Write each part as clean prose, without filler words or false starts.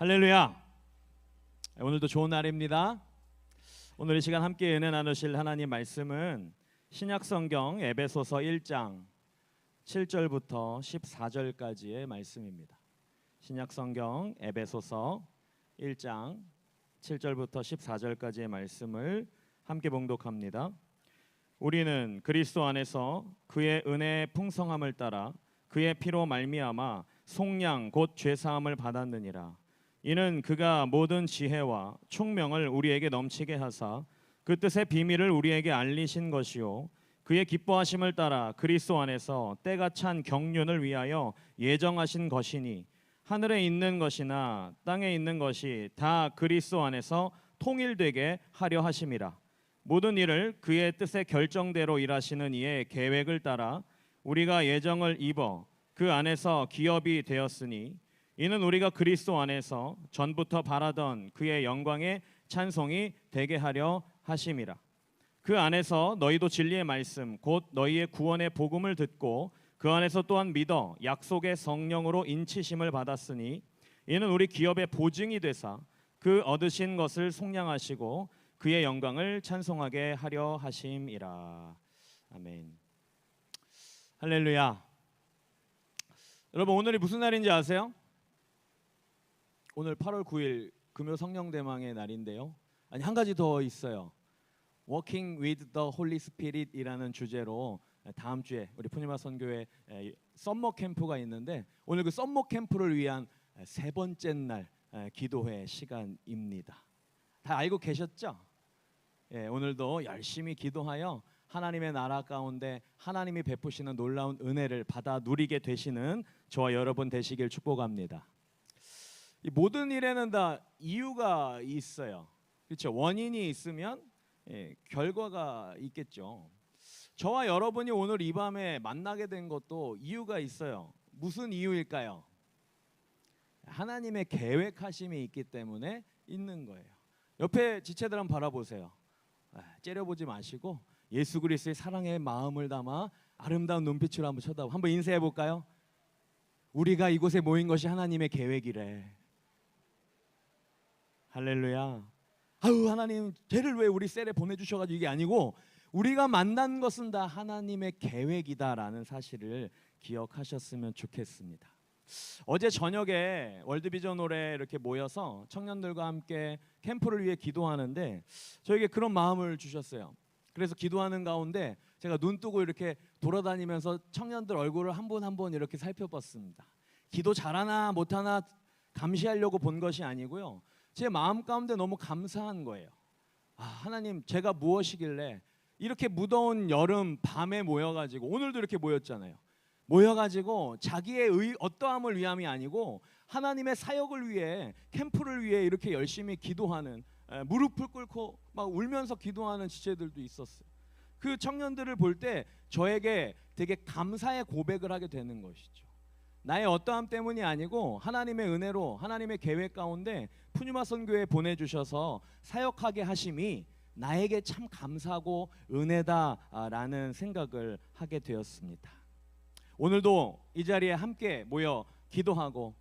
할렐루야. 오늘도 좋은 날입니다. 오늘 이 시간 함께 은혜 나누실 하나님 말씀은 신약성경 에베소서 1장 7절부터 14절까지의 말씀입니다. 신약성경 에베소서 1장 7절부터 14절까지의 말씀을 함께 봉독합니다. 우리는 그리스도 안에서 그의 은혜의 풍성함을 따라 그의 피로 말미암아 속량 곧 죄사함을 받았느니라. 이는 그가 모든 지혜와 총명을 우리에게 넘치게 하사 그 뜻의 비밀을 우리에게 알리신 것이요 그의 기뻐하심을 따라 그리스도 안에서 때가 찬 경륜을 위하여 예정하신 것이니 하늘에 있는 것이나 땅에 있는 것이 다 그리스도 안에서 통일되게 하려 하심이라. 모든 일을 그의 뜻의 결정대로 일하시는 이의 계획을 따라 우리가 예정을 입어 그 안에서 기업이 되었으니 이는 우리가 그리스도 안에서 전부터 바라던 그의 영광의 찬송이 되게 하려 하심이라. 그 안에서 너희도 진리의 말씀 곧 너희의 구원의 복음을 듣고 그 안에서 또한 믿어 약속의 성령으로 인치심을 받았으니 이는 우리 기업의 보증이 되사 그 얻으신 것을 속량하시고 그의 영광을 찬송하게 하려 하심이라. 아멘. 할렐루야. 여러분, 오늘이 무슨 날인지 아세요? 오늘 8월 9일 금요 성령대망의 날인데요. 아니, 한 가지 더 있어요. Walking with the Holy Spirit이라는 주제로 다음 주에 우리 푸니마 선교회 썸머 캠프가 있는데 오늘 그 썸머 캠프를 위한 세 번째 날 기도회 시간입니다. 다 알고 계셨죠? 오늘도 열심히 기도하여 하나님의 나라 가운데 하나님이 베푸시는 놀라운 은혜를 받아 누리게 되시는 저와 여러분 되시길 축복합니다. 이 모든 일에는 다 이유가 있어요. 그렇죠? 원인이 있으면 결과가 있겠죠. 저와 여러분이 오늘 이 밤에 만나게 된 것도 이유가 있어요. 무슨 이유일까요? 하나님의 계획하심이 있기 때문에 있는 거예요. 옆에 지체들 한번 바라보세요. 째려보지 마시고 예수 그리스도의 사랑의 마음을 담아 아름다운 눈빛으로 한번 쳐다보고 한번 인사해 볼까요? 우리가 이곳에 모인 것이 하나님의 계획이래. 할렐루야. 아유, 하나님 쟤를 왜 우리 셀에 보내주셔가지고 이게 아니고 우리가 만난 것은 다 하나님의 계획이다라는 사실을 기억하셨으면 좋겠습니다. 어제 저녁에 월드비전 홀에 이렇게 모여서 청년들과 함께 캠프를 위해 기도하는데 저에게 그런 마음을 주셨어요. 그래서 기도하는 가운데 제가 눈 뜨고 이렇게 돌아다니면서 청년들 얼굴을 한 분 한 분 이렇게 살펴봤습니다. 기도 잘하나 못하나 감시하려고 본 것이 아니고요. 제 마음 가운데 너무 감사한 거예요. 하나님, 제가 무엇이길래 이렇게 무더운 여름 밤에 모여가지고 오늘도 이렇게 모였잖아요. 모여가지고 자기의 어떠함을 위함이 아니고 하나님의 사역을 위해 캠프를 위해 이렇게 열심히 기도하는 무릎을 꿇고 막 울면서 기도하는 지체들도 있었어요. 그 청년들을 볼 때 저에게 되게 감사의 고백을 하게 되는 것이죠. 나의 어떠함 때문이 아니고 하나님의 은혜로 하나님의 계획 가운데 푸니마 선교회에 보내주셔서 사역하게 하심이 나에게 참 감사하고 은혜다라는 생각을 하게 되었습니다. 오늘도 이 자리에 함께 모여 기도하고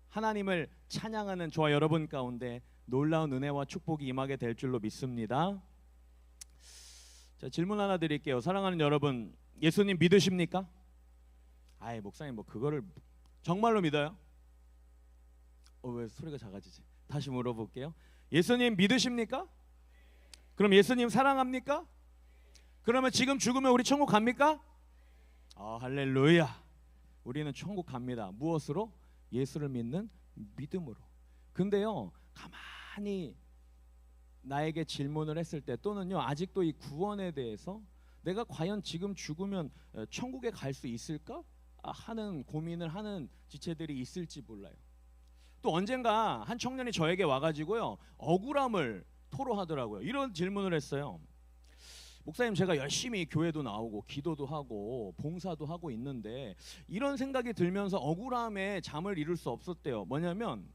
하나님을 찬양하는 저와 여러분 가운데 놀라운 은혜와 축복이 임하게 될 줄로 믿습니다. 자, 질문 하나 드릴게요. 사랑하는 여러분, 예수님 믿으십니까? 목사님 뭐 그거를 정말로 믿어요? 왜 소리가 작아지지? 다시 물어볼게요. 예수님 믿으십니까? 그럼 예수님 사랑합니까? 그러면 지금 죽으면 우리 천국 갑니까? 할렐루야. 우리는 천국 갑니다. 무엇으로? 예수를 믿는 믿음으로. 근데요, 가만히 나에게 질문을 했을 때 또는요, 아직도 이 구원에 대해서 내가 과연 지금 죽으면 천국에 갈 수 있을까? 하는 고민을 하는 지체들이 있을지 몰라요. 또 언젠가 한 청년이 저에게 와가지고요, 억울함을 토로하더라고요. 이런 질문을 했어요. 목사님, 제가 열심히 교회도 나오고 기도도 하고 봉사도 하고 있는데 이런 생각이 들면서 억울함에 잠을 이룰 수 없었대요. 뭐냐면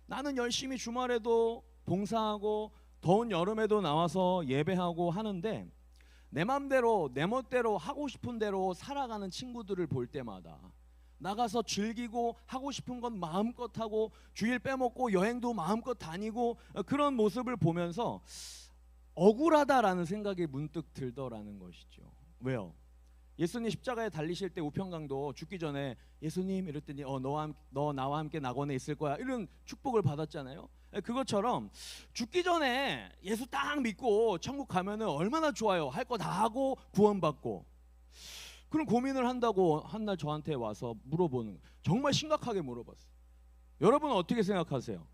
나는 열심히 주말에도 봉사하고 더운 여름에도 나와서 예배하고 하는데 내 맘대로 내 멋대로 하고 싶은 대로 살아가는 친구들을 볼 때마다 나가서 즐기고 하고 싶은 건 마음껏 하고 주일 빼먹고 여행도 마음껏 다니고 그런 모습을 보면서 억울하다라는 생각이 문득 들더라는 것이죠. 왜요? 예수님 십자가에 달리실 때 우편강도 죽기 전에 예수님 이랬더니 너 나와 함께 낙원에 있을 거야 이런 축복을 받았잖아요. 그것처럼 죽기 전에 예수 딱 믿고 천국 가면은 얼마나 좋아요. 할 거 다 하고 구원받고. 그런 고민을 한다고 한 날 저한테 와서 물어보는 거예요. 정말 심각하게 물어봤어요. 여러분 어떻게 생각하세요?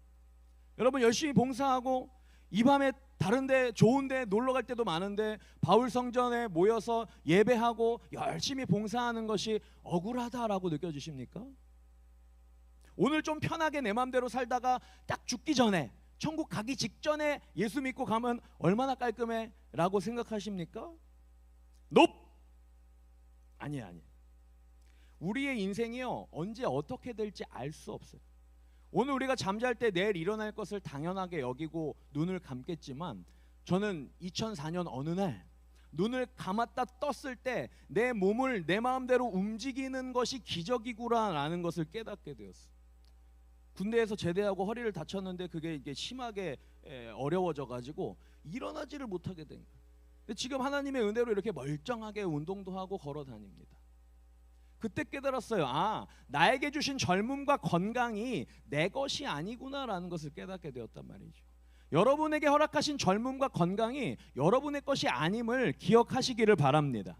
여러분 열심히 봉사하고 이 밤에 다른데 좋은데 놀러 갈 때도 많은데 바울 성전에 모여서 예배하고 열심히 봉사하는 것이 억울하다라고 느껴지십니까? 오늘 좀 편하게 내 맘대로 살다가 딱 죽기 전에 천국 가기 직전에 예수 믿고 가면 얼마나 깔끔해 라고 생각하십니까? Nope. 아니에요. 우리의 인생이요 언제 어떻게 될지 알 수 없어요. 오늘 우리가 잠잘 때 내일 일어날 것을 당연하게 여기고 눈을 감겠지만 저는 2004년 어느 날 눈을 감았다 떴을 때 내 몸을 내 마음대로 움직이는 것이 기적이구나라는 것을 깨닫게 되었어요. 군대에서 제대하고 허리를 다쳤는데 그게 이게 심하게 어려워져 가지고 일어나지를 못하게 된 거예요. 근데 지금 하나님의 은혜로 이렇게 멀쩡하게 운동도 하고 걸어 다닙니다. 그때 깨달았어요. 아, 나에게 주신 젊음과 건강이 내 것이 아니구나라는 것을 깨닫게 되었단 말이죠. 여러분에게 허락하신 젊음과 건강이 여러분의 것이 아님을 기억하시기를 바랍니다.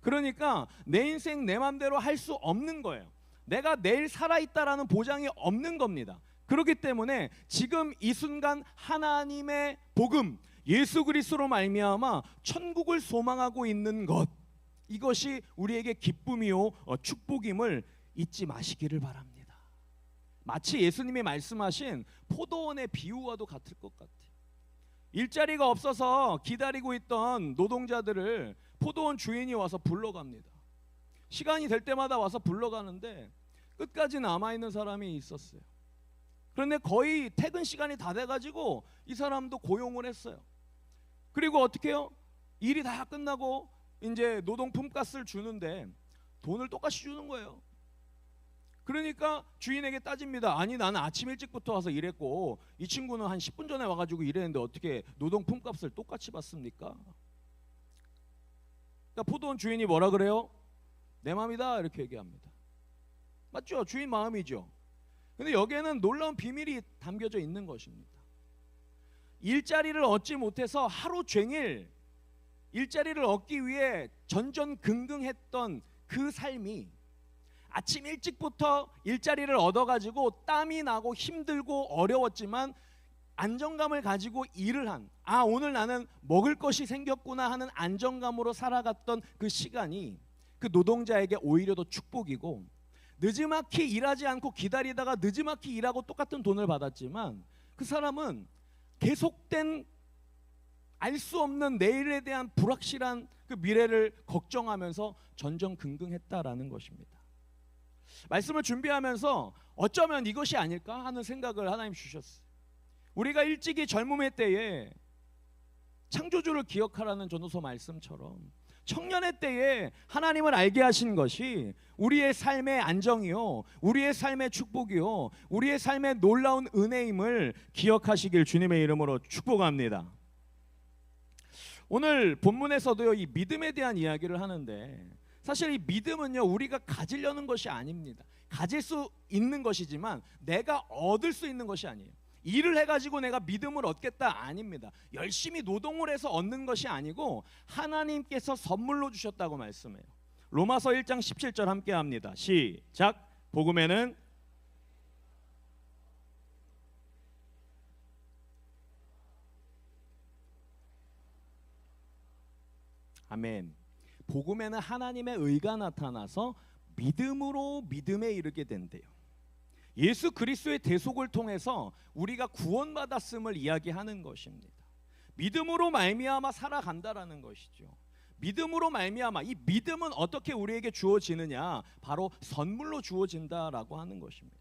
그러니까 내 인생 내 맘대로 할 수 없는 거예요. 내가 내일 살아있다라는 보장이 없는 겁니다. 그렇기 때문에 지금 이 순간 하나님의 복음 예수 그리스도로 말미암아 천국을 소망하고 있는 것, 이것이 우리에게 기쁨이요 축복임을 잊지 마시기를 바랍니다. 마치 예수님이 말씀하신 포도원의 비유와도 같을 것 같아요. 일자리가 없어서 기다리고 있던 노동자들을 포도원 주인이 와서 불러갑니다. 시간이 될 때마다 와서 불러가는데 끝까지 남아있는 사람이 있었어요. 그런데 거의 퇴근 시간이 다 돼가지고 이 사람도 고용을 했어요. 그리고 어떻게 해요? 일이 다 끝나고 이제 노동 품값을 주는데 돈을 똑같이 주는 거예요. 그러니까 주인에게 따집니다. 아니 나는 아침 일찍부터 와서 일했고 이 친구는 한 10분 전에 와가지고 일했는데 어떻게 노동 품값을 똑같이 받습니까? 그러니까 포도원 주인이 뭐라 그래요? 내 마음이다 이렇게 얘기합니다. 맞죠? 주인 마음이죠. 근데 여기에는 놀라운 비밀이 담겨져 있는 것입니다. 일자리를 얻지 못해서 하루 종일 일자리를 얻기 위해 전전긍긍했던 그 삶이 아침 일찍부터 일자리를 얻어가지고 땀이 나고 힘들고 어려웠지만 안정감을 가지고 일을 한, 아 오늘 나는 먹을 것이 생겼구나 하는 안정감으로 살아갔던 그 시간이 그 노동자에게 오히려 더 축복이고, 느지막이 일하지 않고 기다리다가 느지막이 일하고 똑같은 돈을 받았지만 그 사람은 계속된 알 수 없는 내일에 대한 불확실한 그 미래를 걱정하면서 전전긍긍했다라는 것입니다. 말씀을 준비하면서 어쩌면 이것이 아닐까 하는 생각을 하나님 주셨어요. 우리가 일찍이 젊음의 때에 창조주를 기억하라는 전도서 말씀처럼 청년의 때에 하나님을 알게 하신 것이 우리의 삶의 안정이요, 우리의 삶의 축복이요, 우리의 삶의 놀라운 은혜임을 기억하시길 주님의 이름으로 축복합니다. 오늘 본문에서도요, 이 믿음에 대한 이야기를 하는데 사실 이 믿음은요 우리가 가지려는 것이 아닙니다. 가질 수 있는 것이지만 내가 얻을 수 있는 것이 아니에요. 일을 해가지고 내가 믿음을 얻겠다 아닙니다. 열심히 노동을 해서 얻는 것이 아니고 하나님께서 선물로 주셨다고 말씀해요. 로마서 1장 17절 함께 합니다. 시작. 복음에는 아멘. 복음에는 하나님의 의가 나타나서 믿음으로 믿음에 이르게 된대요. 예수 그리스도의 대속을 통해서 우리가 구원받았음을 이야기하는 것입니다. 믿음으로 말미암아 살아간다라는 것이죠. 믿음으로 말미암아, 이 믿음은 어떻게 우리에게 주어지느냐? 바로 선물로 주어진다라고 하는 것입니다.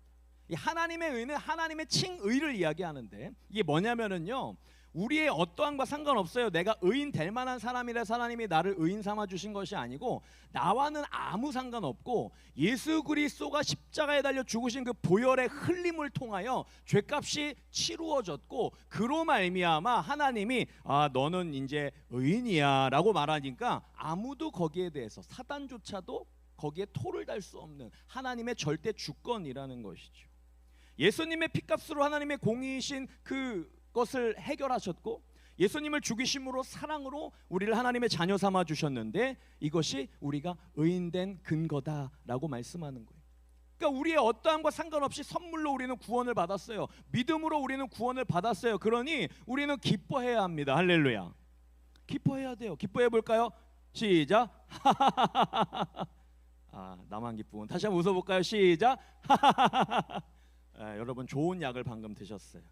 이 하나님의 의는 하나님의 칭의를 이야기하는데 이게 뭐냐면은요, 우리의 어떠함과 상관없어요. 내가 의인 될 만한 사람이라서 하나님이 나를 의인 삼아 주신 것이 아니고 나와는 아무 상관없고 예수 그리스도가 십자가에 달려 죽으신 그 보혈의 흘림을 통하여 죄값이 치루어졌고 그로 말미암아 하나님이 너는 이제 의인이야 라고 말하니까 아무도 거기에 대해서 사단조차도 거기에 토를 달 수 없는 하나님의 절대 주권이라는 것이죠. 예수님의 피값으로 하나님의 공의이신 그것을 해결하셨고 예수님을 죽이심으로 사랑으로 우리를 하나님의 자녀 삼아 주셨는데 이것이 우리가 의인된 근거다라고 말씀하는 거예요. 그러니까 우리의 어떠함과 상관없이 선물로 우리는 구원을 받았어요. 믿음으로 우리는 구원을 받았어요. 그러니 우리는 기뻐해야 합니다. 할렐루야. 기뻐해야 돼요. 기뻐해 볼까요? 시작. 나만 기쁘군. 다시 한번 웃어볼까요? 시작. 여러분 좋은 약을 방금 드셨어요.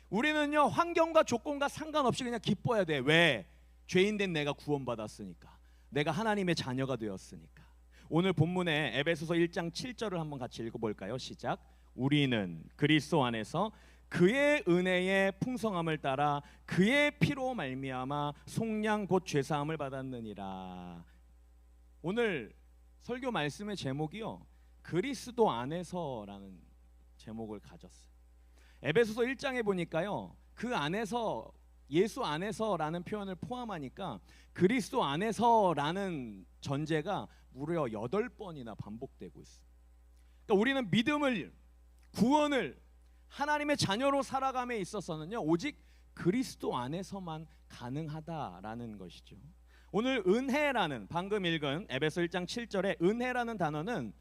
우리는요 환경과 조건과 상관없이 그냥 기뻐해야 돼. 왜? 죄인된 내가 구원받았으니까. 내가 하나님의 자녀가 되었으니까. 오늘 본문에 에베소서 1장 7절을 한번 같이 읽어볼까요? 시작. 우리는 그리스도 안에서 그의 은혜의 풍성함을 따라 그의 피로 말미암아 속량 곧 죄사함을 받았느니라. 오늘 설교 말씀의 제목이요 그리스도 안에서라는 제목을 가졌어요. 에베소서 1장에 보니까요 그 안에서 예수 안에서라는 표현을 포함하니까 그리스도 안에서라는 전제가 무려 8번이나 반복되고 있어요. 그러니까 우리는 믿음을 구원을 하나님의 자녀로 살아감에 있어서는요 오직 그리스도 안에서만 가능하다라는 것이죠. 오늘 은혜라는 방금 읽은 에베소 1장 7절에 은혜라는 단어는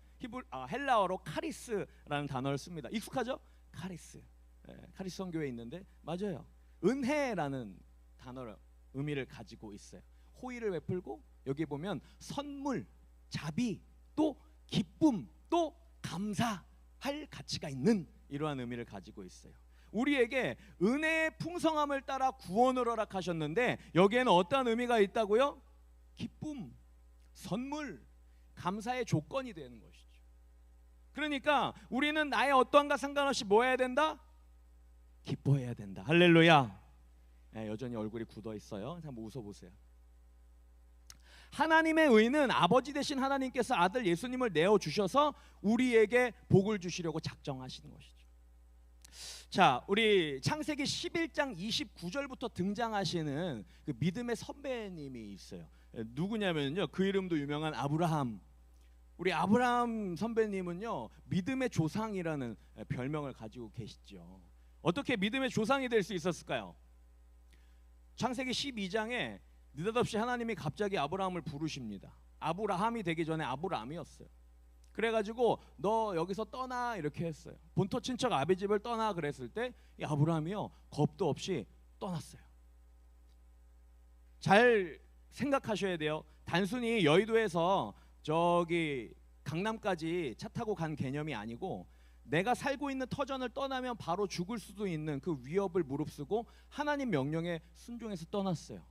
헬라어로 카리스라는 단어를 씁니다. 익숙하죠? 카리스. 카리스 성교에 있는데 맞아요. 은혜라는 단어를 의미를 가지고 있어요. 호의를 베풀고 여기 보면 선물, 자비, 또 기쁨, 또 감사할 가치가 있는 이러한 의미를 가지고 있어요. 우리에게 은혜의 풍성함을 따라 구원을 허락하셨는데 여기에는 어떠한 의미가 있다고요? 기쁨, 선물, 감사의 조건이 되는 것이죠. 그러니까 우리는 나의 어떠함과 상관없이 뭐 해야 된다? 기뻐해야 된다. 할렐루야. 여전히 얼굴이 굳어 있어요. 한번 웃어보세요. 하나님의 의는 아버지 되신 하나님께서 아들 예수님을 내어주셔서 우리에게 복을 주시려고 작정하시는 것이죠. 자, 우리 창세기 11장 29절부터 등장하시는 그 믿음의 선배님이 있어요. 누구냐면요 그 이름도 유명한 아브라함. 우리 아브라함 선배님은요 믿음의 조상이라는 별명을 가지고 계시죠. 어떻게 믿음의 조상이 될 수 있었을까요? 창세기 12장에 느닷없이 하나님이 갑자기 아브라함을 부르십니다. 아브라함이 되기 전에 아브람이었어요. 그래가지고 너 여기서 떠나 이렇게 했어요. 본토 친척 아비 집을 떠나 그랬을 때 이 아브라함이요 겁도 없이 떠났어요. 잘 생각하셔야 돼요. 단순히 여의도에서 저기 강남까지 차 타고 간 개념이 아니고 내가 살고 있는 터전을 떠나면 바로 죽을 수도 있는 그 위협을 무릅쓰고 하나님 명령에 순종해서 떠났어요.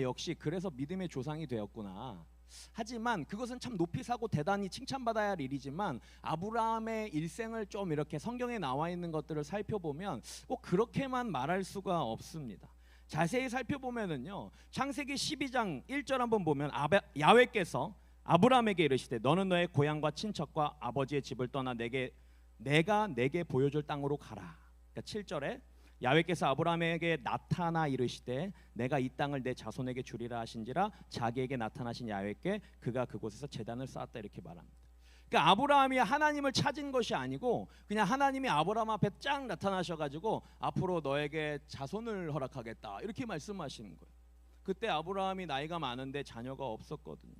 역시 그래서 믿음의 조상이 되었구나. 하지만 그것은 참 높이 사고 대단히 칭찬받아야 할 일이지만 아브라함의 일생을 좀 이렇게 성경에 나와 있는 것들을 살펴보면 꼭 그렇게만 말할 수가 없습니다. 자세히 살펴보면은요 창세기 12장 1절 한번 보면 야훼께서 아브라함에게 이르시되 너는 너의 고향과 친척과 아버지의 집을 떠나 내가 내게 보여줄 땅으로 가라. 그러니까 7절에 야훼께서 아브라함에게 나타나 이르시되 내가 이 땅을 내 자손에게 주리라 하신지라 자기에게 나타나신 야훼께 그가 그곳에서 제단을 쌓았다 이렇게 말합니다. 그러니까 아브라함이 하나님을 찾은 것이 아니고 그냥 하나님이 아브라함 앞에 쫙 나타나셔가지고 앞으로 너에게 자손을 허락하겠다 이렇게 말씀하시는 거예요. 그때 아브라함이 나이가 많은데 자녀가 없었거든요.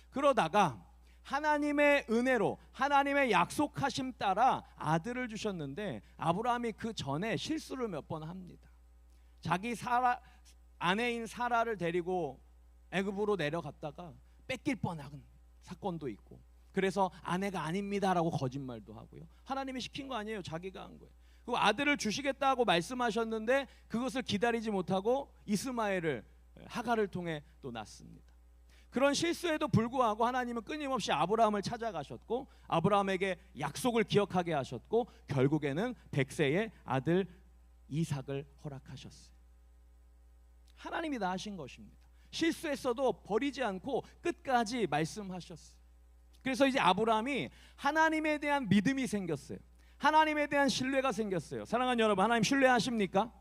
그러다가 하나님의 은혜로 하나님의 약속하심 따라 아들을 주셨는데 아브라함이 그 전에 실수를 몇 번 합니다. 자기 아내인 사라를 데리고 애굽으로 내려갔다가 뺏길 뻔한 사건도 있고 그래서 아내가 아닙니다라고 거짓말도 하고요. 하나님이 시킨 거 아니에요. 자기가 한 거예요. 그리고 아들을 주시겠다고 말씀하셨는데 그것을 기다리지 못하고 이스마엘을 하갈을 통해 또 낳습니다. 그런 실수에도 불구하고 하나님은 끊임없이 아브라함을 찾아가셨고 아브라함에게 약속을 기억하게 하셨고 결국에는 100세의 아들 이삭을 허락하셨어요. 하나님이 다 하신 것입니다. 실수했어도 버리지 않고 끝까지 말씀하셨어요. 그래서 이제 아브라함이 하나님에 대한 믿음이 생겼어요. 하나님에 대한 신뢰가 생겼어요. 사랑하는 여러분, 하나님 신뢰하십니까?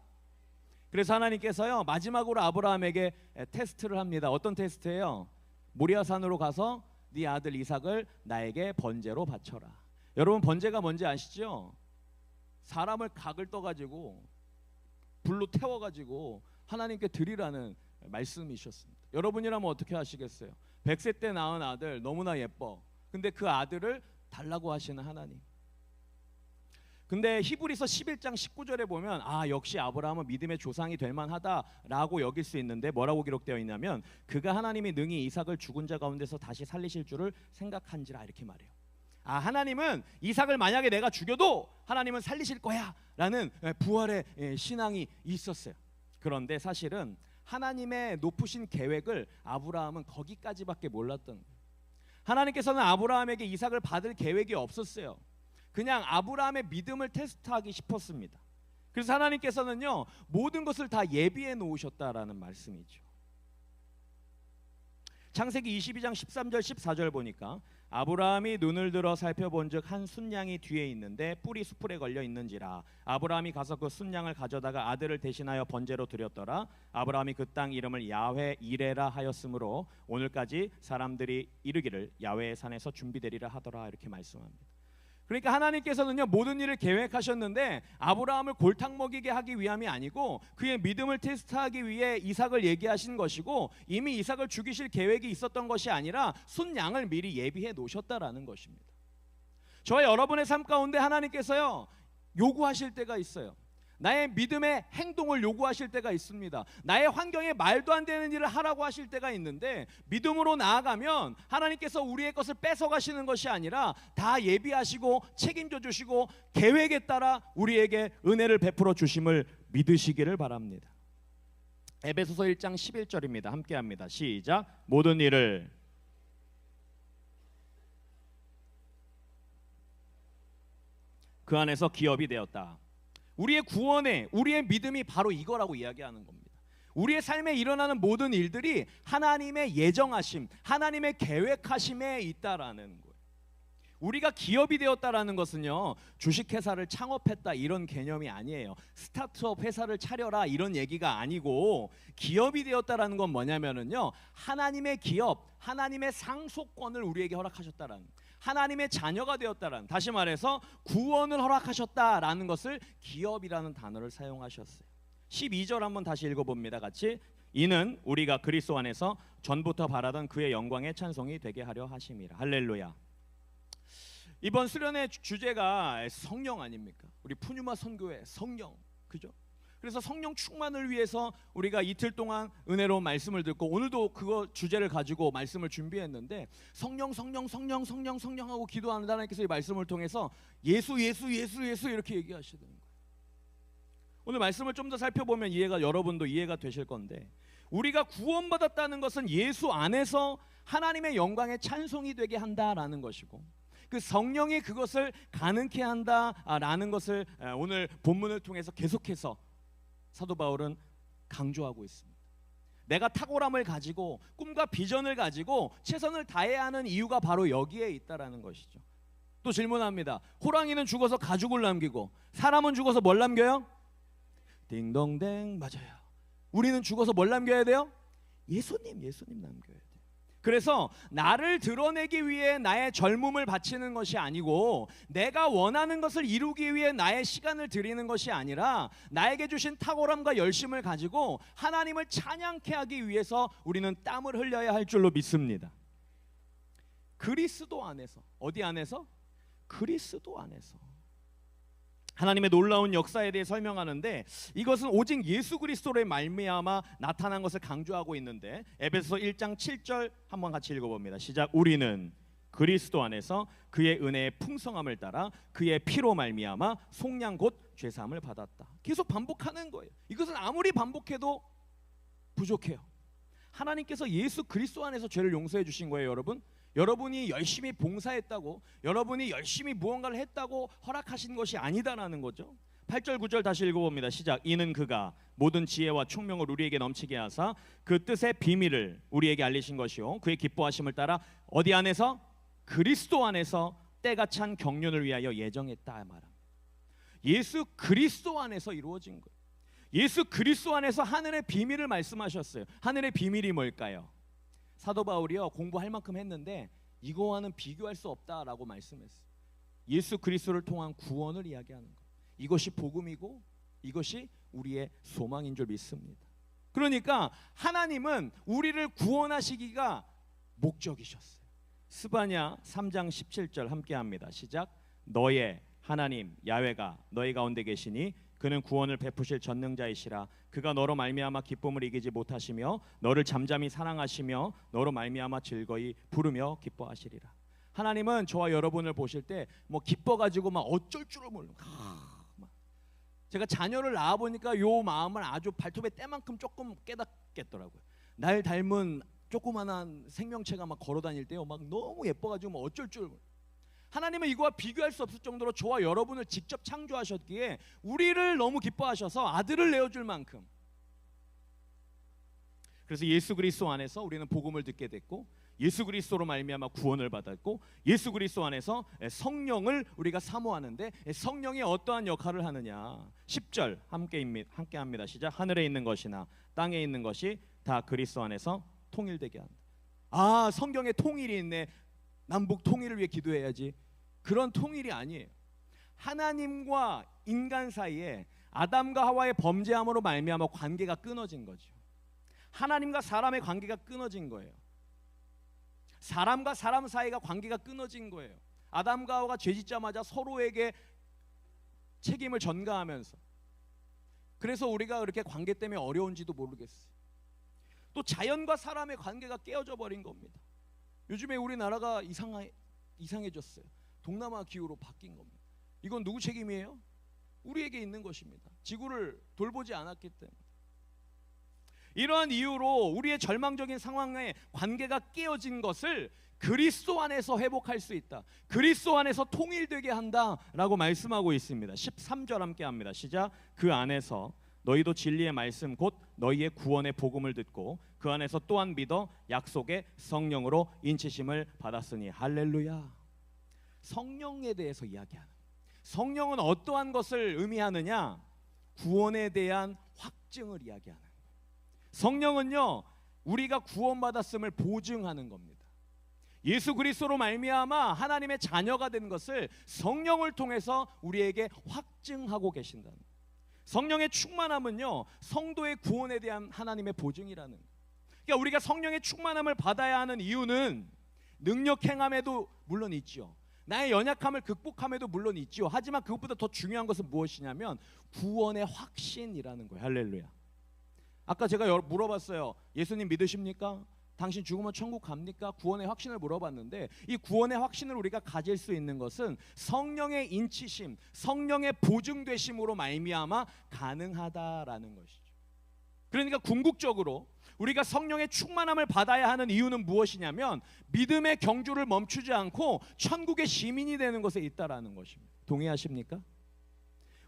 그래서 하나님께서요 마지막으로 아브라함에게 테스트를 합니다. 어떤 테스트예요? 모리아산으로 가서 네 아들 이삭을 나에게 번제로 바쳐라. 여러분, 번제가 뭔지 아시죠? 사람을 각을 떠가지고 불로 태워가지고 하나님께 드리라는 말씀이셨습니다. 여러분이라면 어떻게 하시겠어요? 100세 때 낳은 아들 너무나 예뻐. 근데 그 아들을 달라고 하시는 하나님. 근데 히브리서 11장 19절에 보면 역시 아브라함은 믿음의 조상이 될 만하다라고 여길 수 있는데 뭐라고 기록되어 있냐면 그가 하나님이 능히 이삭을 죽은 자 가운데서 다시 살리실 줄을 생각한지라 이렇게 말해요. 하나님은 이삭을 만약에 내가 죽여도 하나님은 살리실 거야 라는 부활의 신앙이 있었어요. 그런데 사실은 하나님의 높으신 계획을 아브라함은 거기까지밖에 몰랐던 거예요. 하나님께서는 아브라함에게 이삭을 받을 계획이 없었어요. 그냥 아브라함의 믿음을 테스트하기 싶었습니다. 그래서 하나님께서는요 모든 것을 다 예비해 놓으셨다라는 말씀이죠. 창세기 22장 13절 14절 보니까 아브라함이 눈을 들어 살펴본즉 한 순양이 뒤에 있는데 뿔이 수풀에 걸려 있는지라. 아브라함이 가서 그 순양을 가져다가 아들을 대신하여 번제로 드렸더라. 아브라함이 그 땅 이름을 야훼 이레라 하였으므로 오늘까지 사람들이 이르기를 야훼의 산에서 준비되리라 하더라 이렇게 말씀합니다. 그러니까 하나님께서는요 모든 일을 계획하셨는데 아브라함을 골탕 먹이게 하기 위함이 아니고 그의 믿음을 테스트하기 위해 이삭을 얘기하신 것이고 이미 이삭을 죽이실 계획이 있었던 것이 아니라 순양을 미리 예비해 놓으셨다라는 것입니다. 저와 여러분의 삶 가운데 하나님께서요 요구하실 때가 있어요. 나의 믿음의 행동을 요구하실 때가 있습니다. 나의 환경에 말도 안 되는 일을 하라고 하실 때가 있는데 믿음으로 나아가면 하나님께서 우리의 것을 뺏어가시는 것이 아니라 다 예비하시고 책임져 주시고 계획에 따라 우리에게 은혜를 베풀어 주심을 믿으시기를 바랍니다. 에베소서 1장 11절입니다. 함께합니다. 시작. 모든 일을 그 안에서 기업이 되었다. 우리의 구원에 우리의 믿음이 바로 이거라고 이야기하는 겁니다. 우리의 삶에 일어나는 모든 일들이 하나님의 예정하심, 하나님의 계획하심에 있다라는 거예요. 우리가 기업이 되었다라는 것은요 주식회사를 창업했다 이런 개념이 아니에요. 스타트업 회사를 차려라 이런 얘기가 아니고 기업이 되었다라는 건 뭐냐면은요 하나님의 기업, 하나님의 상속권을 우리에게 허락하셨다라는 거예요. 하나님의 자녀가 되었다라는, 다시 말해서 구원을 허락하셨다라는 것을 기업이라는 단어를 사용하셨어요. 12절 한번 다시 읽어봅니다. 같이. 이는 우리가 그리스도 안에서 전부터 바라던 그의 영광의 찬송이 되게 하려 하심이라. 할렐루야. 이번 수련의 주제가 성령 아닙니까? 우리 푸뉴마 선교회 성령, 그죠? 그래서 성령 충만을 위해서 우리가 이틀 동안 은혜로운 말씀을 듣고 오늘도 그거 주제를 가지고 말씀을 준비했는데 성령 하고 기도하는 하나님께서 이 말씀을 통해서 예수 이렇게 얘기하시는 거예요. 오늘 말씀을 좀 더 살펴보면 여러분도 이해가 되실 건데 우리가 구원받았다는 것은 예수 안에서 하나님의 영광의 찬송이 되게 한다라는 것이고 그 성령이 그것을 가능케 한다라는 것을 오늘 본문을 통해서 계속해서 사도 바울은 강조하고 있습니다. 내가 탁월함을 가지고 꿈과 비전을 가지고 최선을 다해야 하는 이유가 바로 여기에 있다라는 것이죠. 또 질문합니다. 호랑이는 죽어서 가죽을 남기고 사람은 죽어서 뭘 남겨요? 딩동댕. 맞아요. 우리는 죽어서 뭘 남겨야 돼요? 예수님 남겨야 돼요. 그래서 나를 드러내기 위해 나의 젊음을 바치는 것이 아니고 내가 원하는 것을 이루기 위해 나의 시간을 드리는 것이 아니라 나에게 주신 탁월함과 열심을 가지고 하나님을 찬양케 하기 위해서 우리는 땀을 흘려야 할 줄로 믿습니다. 그리스도 안에서. 어디 안에서? 그리스도 안에서. 하나님의 놀라운 역사에 대해 설명하는데 이것은 오직 예수 그리스도의 말미암아 나타난 것을 강조하고 있는데 에베소서 1장 7절 한번 같이 읽어봅니다. 시작. 우리는 그리스도 안에서 그의 은혜의 풍성함을 따라 그의 피로 말미암아 속량 곧 죄사함을 받았다. 계속 반복하는 거예요. 이것은 아무리 반복해도 부족해요. 하나님께서 예수 그리스도 안에서 죄를 용서해 주신 거예요, 여러분. 여러분이 열심히 봉사했다고, 여러분이 열심히 무언가를 했다고 허락하신 것이 아니다라는 거죠. 8절 9절 다시 읽어봅니다. 시작. 이는 그가 모든 지혜와 총명을 우리에게 넘치게 하사 그 뜻의 비밀을 우리에게 알리신 것이요 그의 기뻐하심을 따라 어디 안에서? 그리스도 안에서 때가 찬 경륜을 위하여 예정했다 말합니다. 예수 그리스도 안에서 이루어진 거예요. 예수 그리스도 안에서 하늘의 비밀을 말씀하셨어요. 하늘의 비밀이 뭘까요? 사도 바울이요 공부할 만큼 했는데 이거와는 비교할 수 없다라고 말씀했어요. 예수 그리스도를 통한 구원을 이야기하는 것. 이것이 복음이고 이것이 우리의 소망인 줄 믿습니다. 그러니까 하나님은 우리를 구원하시기가 목적이셨어요. 스바냐 3장 17절 함께합니다. 시작. 너의 하나님 야훼가 너희 가운데 계시니 그는 구원을 베푸실 전능자이시라. 그가 너로 말미암아 기쁨을 이기지 못하시며 너를 잠잠히 사랑하시며 너로 말미암아 즐거이 부르며 기뻐하시리라. 하나님은 저와 여러분을 보실 때 뭐 기뻐가지고 막 어쩔 줄을 모르는 제가 자녀를 낳아 보니까 요 마음을 아주 발톱의 때만큼 조금 깨닫겠더라고요. 날 닮은 조그만한 생명체가 막 걸어다닐 때요 막 너무 예뻐가지고 뭐 어쩔 줄 하나님은 이거와 비교할 수 없을 정도로 저와 여러분을 직접 창조하셨기에 우리를 너무 기뻐하셔서 아들을 내어줄 만큼 그래서 예수 그리스도 안에서 우리는 복음을 듣게 됐고 예수 그리스도로 말미암아 구원을 받았고 예수 그리스도 안에서 성령을 우리가 사모하는데 성령이 어떠한 역할을 하느냐 10절 함께합니다. 시작. 하늘에 있는 것이나 땅에 있는 것이 다 그리스도 안에서 통일되게 한다. 아 성경에 통일이 있네. 남북 통일을 위해 기도해야지. 그런 통일이 아니에요. 하나님과 인간 사이에 아담과 하와의 범죄함으로 말미암아 관계가 끊어진 거죠. 하나님과 사람의 관계가 끊어진 거예요. 사람과 사람 사이가 관계가 끊어진 거예요. 아담과 하와가 죄짓자마자 서로에게 책임을 전가하면서 그래서 우리가 그렇게 관계 때문에 어려운지도 모르겠어요. 또 자연과 사람의 관계가 깨어져 버린 겁니다. 요즘에 우리나라가 이상해졌어요. 동남아 기후로 바뀐 겁니다. 이건 누구 책임이에요? 우리에게 있는 것입니다. 지구를 돌보지 않았기 때문에. 이러한 이유로 우리의 절망적인 상황에 관계가 깨어진 것을 그리스도 안에서 회복할 수 있다. 그리스도 안에서 통일되게 한다라고 말씀하고 있습니다. 13절 함께합니다. 시작. 그 안에서 너희도 진리의 말씀 곧 너희의 구원의 복음을 듣고 그 안에서 또한 믿어 약속의 성령으로 인치심을 받았으니 할렐루야. 성령에 대해서 이야기하는 성령은 어떠한 것을 의미하느냐? 구원에 대한 확증을 이야기하는 거예요. 성령은요 우리가 구원받았음을 보증하는 겁니다. 예수 그리스도로 말미암아 하나님의 자녀가 된 것을 성령을 통해서 우리에게 확증하고 계신다는 거예요. 성령의 충만함은요 성도의 구원에 대한 하나님의 보증이라는 거예요. 그러니까 우리가 성령의 충만함을 받아야 하는 이유는 능력 행함에도 물론 있죠. 나의 연약함을 극복함에도 물론 있죠. 하지만 그것보다 더 중요한 것은 무엇이냐면 구원의 확신이라는 거예요. 할렐루야. 아까 제가 물어봤어요. 예수님 믿으십니까? 당신 죽으면 천국 갑니까? 구원의 확신을 물어봤는데 이 구원의 확신을 우리가 가질 수 있는 것은 성령의 인치심, 성령의 보증되심으로 말미암아 가능하다라는 것이죠. 그러니까 궁극적으로 우리가 성령의 충만함을 받아야 하는 이유는 무엇이냐면 믿음의 경주를 멈추지 않고 천국의 시민이 되는 것에 있다라는 것입니다. 동의하십니까?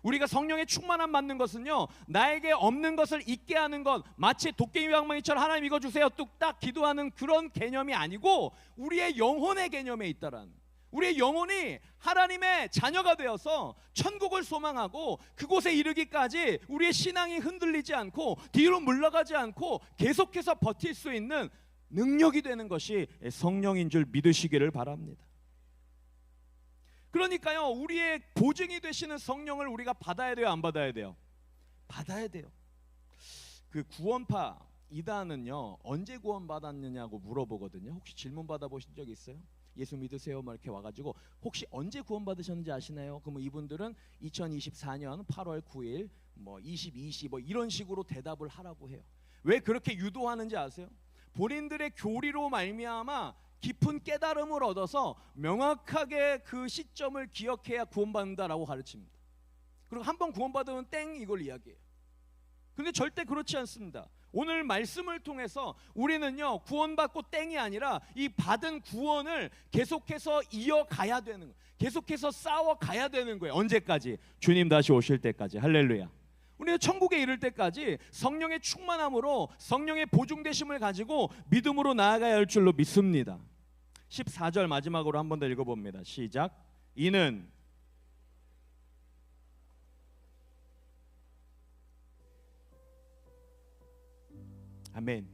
우리가 성령의 충만함 받는 것은요 나에게 없는 것을 있게 하는 것, 마치 도깨비 방망이처럼 하나님 이거 주세요 뚝딱 기도하는 그런 개념이 아니고 우리의 영혼의 개념에 있다라는, 우리의 영혼이 하나님의 자녀가 되어서 천국을 소망하고 그곳에 이르기까지 우리의 신앙이 흔들리지 않고 뒤로 물러가지 않고 계속해서 버틸 수 있는 능력이 되는 것이 성령인 줄 믿으시기를 바랍니다. 그러니까요 우리의 보증이 되시는 성령을 우리가 받아야 돼요, 안 받아야 돼요? 받아야 돼요. 그 구원파 이단은요 언제 구원받았느냐고 물어보거든요. 혹시 질문 받아보신 적 있어요? 예수 믿으세요? 막 이렇게 와가지고 혹시 언제 구원받으셨는지 아시나요? 그러면 이분들은 2024년 8월 9일 뭐 22시 뭐 이런 식으로 대답을 하라고 해요. 왜 그렇게 유도하는지 아세요? 본인들의 교리로 말미암아 깊은 깨달음을 얻어서 명확하게 그 시점을 기억해야 구원받는다라고 가르칩니다. 그리고 한번 구원받으면 땡 이걸 이야기해요. 근데 절대 그렇지 않습니다. 오늘 말씀을 통해서 우리는요, 구원받고 땡이 아니라 이 받은 구원을 계속해서 이어가야 되는 거예요. 계속해서 싸워가야 되는 거예요. 언제까지? 주님 다시 오실 때까지. 할렐루야. 우리는 천국에 이를 때까지 성령의 충만함으로 성령의 보증되심을 가지고 믿음으로 나아가야 할 줄로 믿습니다. 14절 마지막으로 한 번 더 읽어봅니다. 시작. 이는 아멘.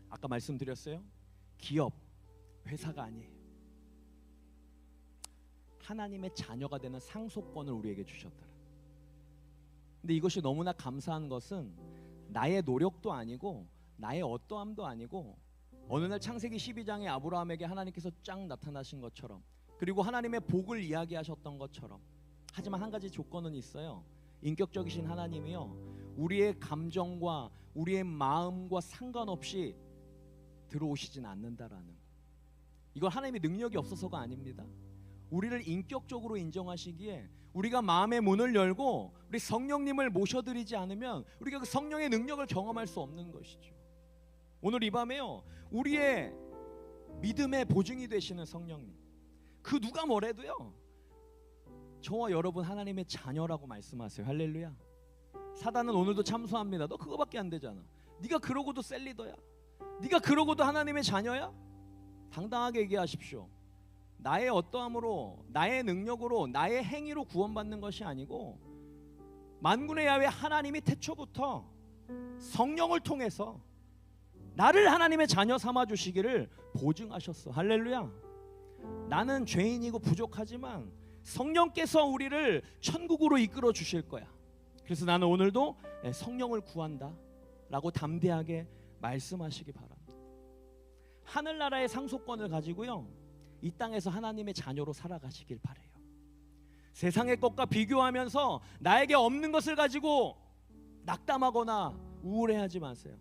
아까 말씀드렸어요. 기업, 회사가 아니에요. 하나님의 자녀가 되는 상속권을 우리에게 주셨더라. 근데 이것이 너무나 감사한 것은 나의 노력도 아니고 나의 어떠함도 아니고 어느 날 창세기 12장에 아브라함에게 하나님께서 쫙 나타나신 것처럼, 그리고 하나님의 복을 이야기하셨던 것처럼, 하지만 한 가지 조건은 있어요. 인격적이신 하나님이요, 우리의 감정과 우리의 마음과 상관없이 들어오시진 않는다라는 거. 이건 하나님의 능력이 없어서가 아닙니다. 우리를 인격적으로 인정하시기에 우리가 마음의 문을 열고 우리 성령님을 모셔드리지 않으면 우리가 그 성령의 능력을 경험할 수 없는 것이죠. 오늘 이 밤에요, 우리의 믿음의 보증이 되시는 성령님, 그 누가 뭐래도요, 저와 여러분 하나님의 자녀라고 말씀하세요. 할렐루야. 사단은 오늘도 참소합니다. 너 그거밖에 안 되잖아. 네가 그러고도 셀리더야. 네가 그러고도 하나님의 자녀야? 당당하게 얘기하십시오. 나의 어떠함으로, 나의 능력으로, 나의 행위로 구원받는 것이 아니고 만군의 야훼 하나님이 태초부터 성령을 통해서 나를 하나님의 자녀 삼아주시기를 보증하셨어. 할렐루야. 나는 죄인이고 부족하지만 성령께서 우리를 천국으로 이끌어 주실 거야. 그래서 나는 오늘도 성령을 구한다 라고 담대하게 말씀하시기 바랍니다. 하늘나라의 상속권을 가지고요, 이 땅에서 하나님의 자녀로 살아가시길 바래요. 세상의 것과 비교하면서 나에게 없는 것을 가지고 낙담하거나 우울해하지 마세요.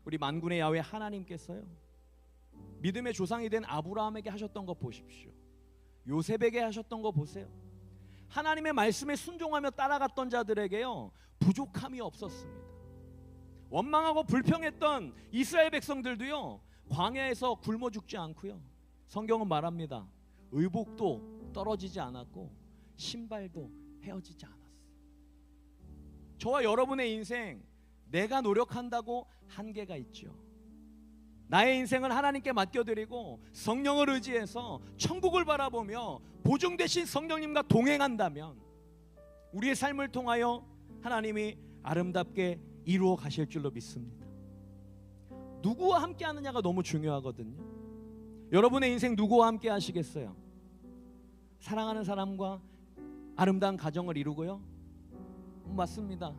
우리 만군의 야훼 하나님께서요, 믿음의 조상이 된 아브라함에게 하셨던 거 보십시오. 요셉에게 하셨던 거 보세요. 하나님의 말씀에 순종하며 따라갔던 자들에게요, 부족함이 없었습니다. 원망하고 불평했던 이스라엘 백성들도요, 광야에서 굶어 죽지 않고요, 성경은 말합니다. 의복도 떨어지지 않았고 신발도 헤어지지 않았어요. 저와 여러분의 인생, 내가 노력한다고 한계가 있죠. 나의 인생을 하나님께 맡겨드리고 성령을 의지해서 천국을 바라보며 보증되신 성령님과 동행한다면 우리의 삶을 통하여 하나님이 아름답게 이루어 가실 줄로 믿습니다. 누구와 함께 하느냐가 너무 중요하거든요. 여러분의 인생 누구와 함께 하시겠어요? 사랑하는 사람과 아름다운 가정을 이루고요? 맞습니다.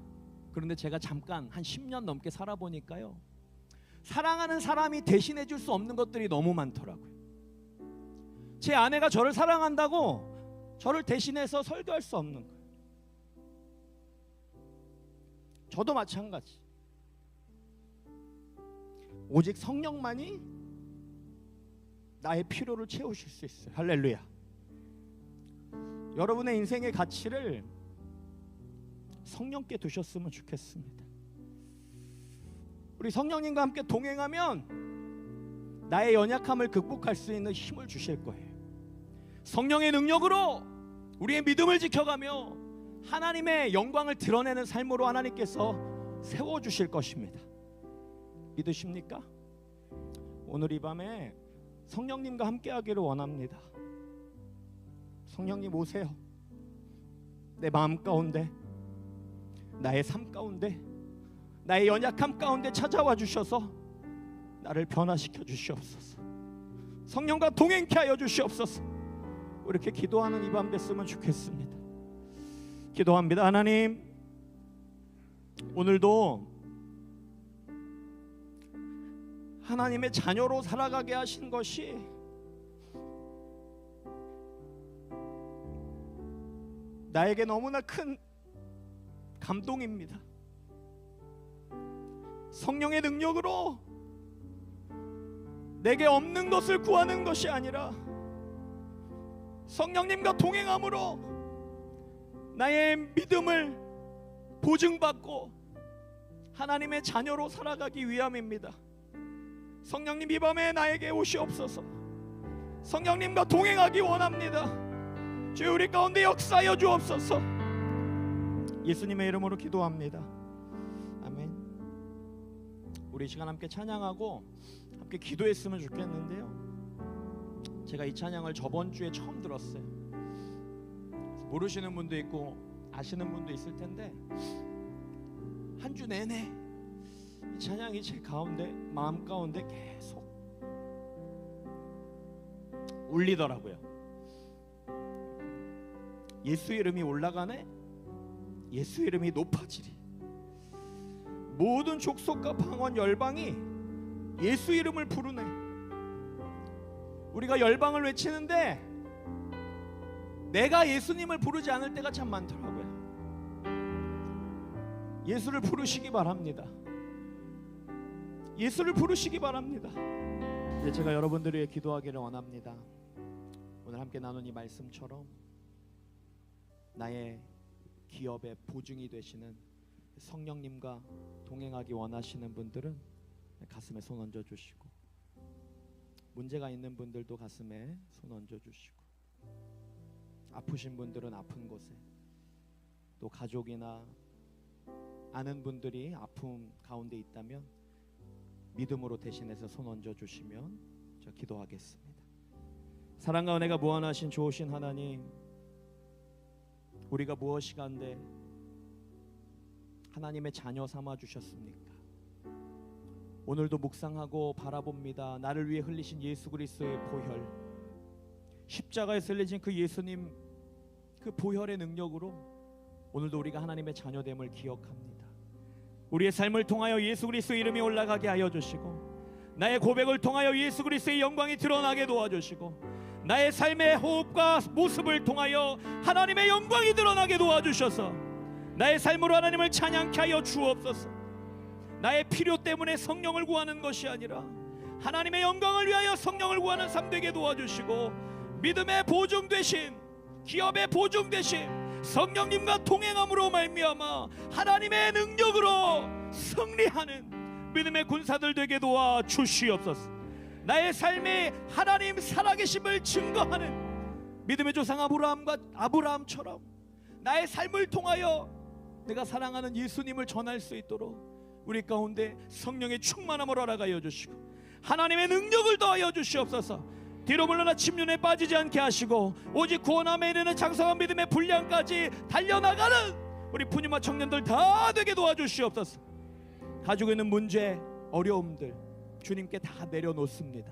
그런데 제가 잠깐 한 10년 넘게 살아보니까요, 사랑하는 사람이 대신해 줄 수 없는 것들이 너무 많더라고요. 제 아내가 저를 사랑한다고 저를 대신해서 설교할 수 없는 거예요. 저도 마찬가지. 오직 성령만이 나의 필요를 채우실 수 있어요. 할렐루야. 여러분의 인생의 가치를 성령께 두셨으면 좋겠습니다. 우리 성령님과 함께 동행하면 나의 연약함을 극복할 수 있는 힘을 주실 거예요. 성령의 능력으로 우리의 믿음을 지켜가며 하나님의 영광을 드러내는 삶으로 하나님께서 세워주실 것입니다. 믿으십니까? 오늘 이 밤에 성령님과 함께 하기를 원합니다. 성령님 오세요. 내 마음 가운데, 나의 삶 가운데, 나의 연약함 가운데 찾아와 주셔서 나를 변화시켜 주시옵소서. 성령과 동행케 하여 주시옵소서. 이렇게 기도하는 이 밤 됐으면 좋겠습니다. 기도합니다. 하나님, 오늘도 하나님의 자녀로 살아가게 하신 것이 나에게 너무나 큰 감동입니다. 성령의 능력으로 내게 없는 것을 구하는 것이 아니라 성령님과 동행함으로 나의 믿음을 보증받고 하나님의 자녀로 살아가기 위함입니다. 성령님, 이 밤에 나에게 오시옵소서. 성령님과 동행하기 원합니다. 주여, 우리 가운데 역사하여 주옵소서. 예수님의 이름으로 기도합니다. 아멘. 우리 시간 함께 찬양하고 함께 기도했으면 좋겠는데요, 제가 이 찬양을 저번 주에 처음 들었어요. 모르시는 분도 있고 아시는 분도 있을 텐데, 한 주 내내 이 찬양이 제 가운데, 마음 가운데 계속 울리더라고요. 예수 이름이 올라가네, 예수 이름이 높아지리. 모든 족속과 방언 열방이 예수 이름을 부르네. 우리가 열방을 외치는데 내가 예수님을 부르지 않을 때가 참 많더라고요. 예수를 부르시기 바랍니다. 예수를 부르시기 바랍니다. 이제 제가 여러분들을 위해 기도하기를 원합니다. 오늘 함께 나눈 이 말씀처럼 나의 기업의 보증이 되시는 성령님과 동행하기 원하시는 분들은 가슴에 손 얹어 주시고, 문제가 있는 분들도 가슴에 손 얹어 주시고, 아프신 분들은 아픈 곳에, 또 가족이나 아는 분들이 아픔 가운데 있다면 믿음으로 대신해서 손 얹어 주시면 저 기도하겠습니다. 사랑과 은혜가 무한하신 좋으신 하나님, 우리가 무엇이간데 하나님의 자녀 삼아 주셨습니까? 오늘도 묵상하고 바라봅니다. 나를 위해 흘리신 예수 그리스도의 보혈, 십자가에서 흘리신 그 예수님 그 보혈의 능력으로 오늘도 우리가 하나님의 자녀됨을 기억합니다. 우리의 삶을 통하여 예수 그리스도의 이름이 올라가게 하여 주시고, 나의 고백을 통하여 예수 그리스도의 영광이 드러나게 도와주시고, 나의 삶의 호흡과 모습을 통하여 하나님의 영광이 드러나게 도와주셔서 나의 삶으로 하나님을 찬양케 하여 주옵소서. 나의 필요 때문에 성령을 구하는 것이 아니라 하나님의 영광을 위하여 성령을 구하는 삶 되게 도와주시고, 믿음의 보증 되신, 기업의 보증 되신 성령님과 동행함으로 말미암아 하나님의 능력으로 승리하는 믿음의 군사들 되게 도와주시옵소서. 나의 삶에 하나님 살아계심을 증거하는 믿음의 조상 아브라함처럼 나의 삶을 통하여 내가 사랑하는 예수님을 전할 수 있도록 우리 가운데 성령의 충만함을 허락하여 주시고, 하나님의 능력을 더하여 주시옵소서. 뒤로 물러나 침륜에 빠지지 않게 하시고, 오직 구원함에 이르는 장성한 믿음의 분량까지 달려나가는 우리 부녀와 청년들 다 되게 도와주시옵소서. 가지고 있는 문제, 어려움들 주님께 다 내려놓습니다.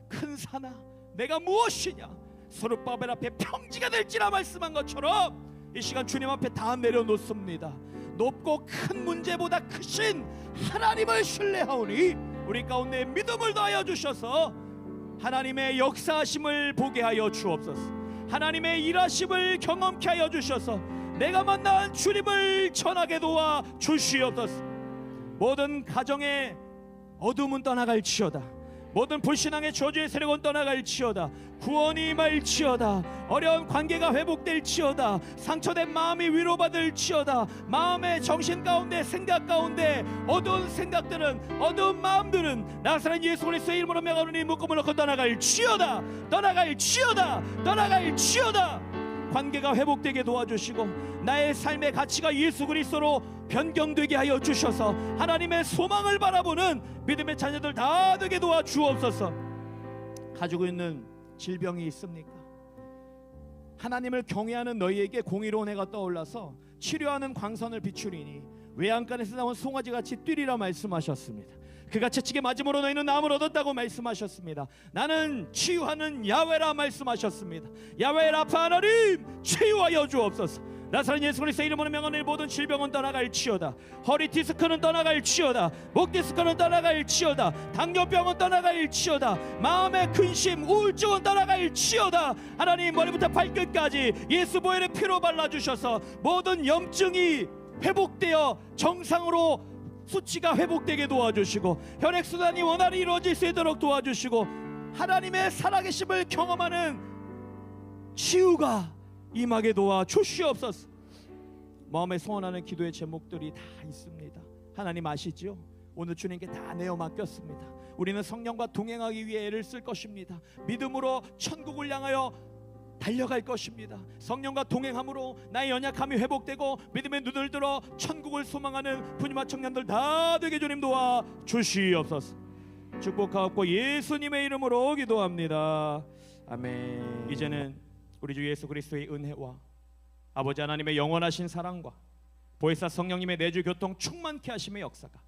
큰 산아, 내가 무엇이냐, 스룹바벨 앞에 평지가 될지라 말씀한 것처럼 이 시간 주님 앞에 다 내려놓습니다. 높고 큰 문제보다 크신 하나님을 신뢰하오니 우리 가운데 믿음을 더하여 주셔서 하나님의 역사하심을 보게 하여 주옵소서. 하나님의 일하심을 경험케 하여 주셔서 내가 만난 주님을 전하게 도와 주시옵소서. 모든 가정의 어둠은 떠나갈지어다, 모든 불신앙의 저주의 세력은 떠나갈지어다, 구원이 임할지어다, 어려운 관계가 회복될지어다, 상처된 마음이 위로받을지어다, 마음의 정신 가운데, 생각 가운데 어두운 생각들은, 어두운 마음들은 나사렛 예수 그리스도의 이름으로 명하노니 묶음을 놓고 떠나갈지어다, 떠나갈지어다, 떠나갈지어다. 관계가 회복되게 도와주시고, 나의 삶의 가치가 예수 그리스도로 변경되게 하여 주셔서 하나님의 소망을 바라보는 믿음의 자녀들 다 되게 도와주옵소서. 가지고 있는 질병이 있습니까? 하나님을 경외하는 너희에게 공의로운 해가 떠올라서 치료하는 광선을 비추리니 외양간에서 나온 송아지같이 뛰리라 말씀하셨습니다. 그가 채찍에 맞음으로 너희는 나음을 얻었다고 말씀하셨습니다. 나는 치유하는 야훼라 말씀하셨습니다. 야훼 라파 하나님, 치유하여 주옵소서. 나사렛 예수 그리스도의 이름으로 명하는 모든 질병은 떠나갈지어다. 허리 디스크는 떠나갈지어다. 목 디스크는 떠나갈지어다. 당뇨병은 떠나갈지어다. 마음의 근심, 우울증은 떠나갈지어다. 하나님, 머리부터 발끝까지 예수 보혈의 피로 발라주셔서 모든 염증이 회복되어 정상으로 수치가 회복되게 도와주시고, 혈액순환이 원활히 이루어질 수 있도록 도와주시고, 하나님의 살아계심을 경험하는 치유가 임하게 도와주시옵소서. 마음에 소원하는 기도의 제목들이 다 있습니다. 하나님 아시죠? 오늘 주님께 다 내어 맡겼습니다. 우리는 성령과 동행하기 위해 애를 쓸 것입니다. 믿음으로 천국을 향하여 달려갈 것입니다. 성령과 동행함으로 나의 연약함이 회복되고 믿음의 눈을 들어 천국을 소망하는 부녀와 청년들 다 되게 주님 도와 주시옵소서. 축복하옵고 예수님의 이름으로 기도합니다. 아멘. 이제는 우리 주 예수 그리스도의 은혜와 아버지 하나님의 영원하신 사랑과 보혜사 성령님의 내주 교통 충만케 하심의 역사가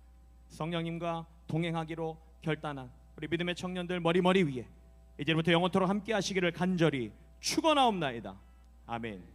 성령님과 동행하기로 결단한 우리 믿음의 청년들 머리 위에 이제부터 영원토록 함께 하시기를 간절히 축원하옵나이다. 아멘.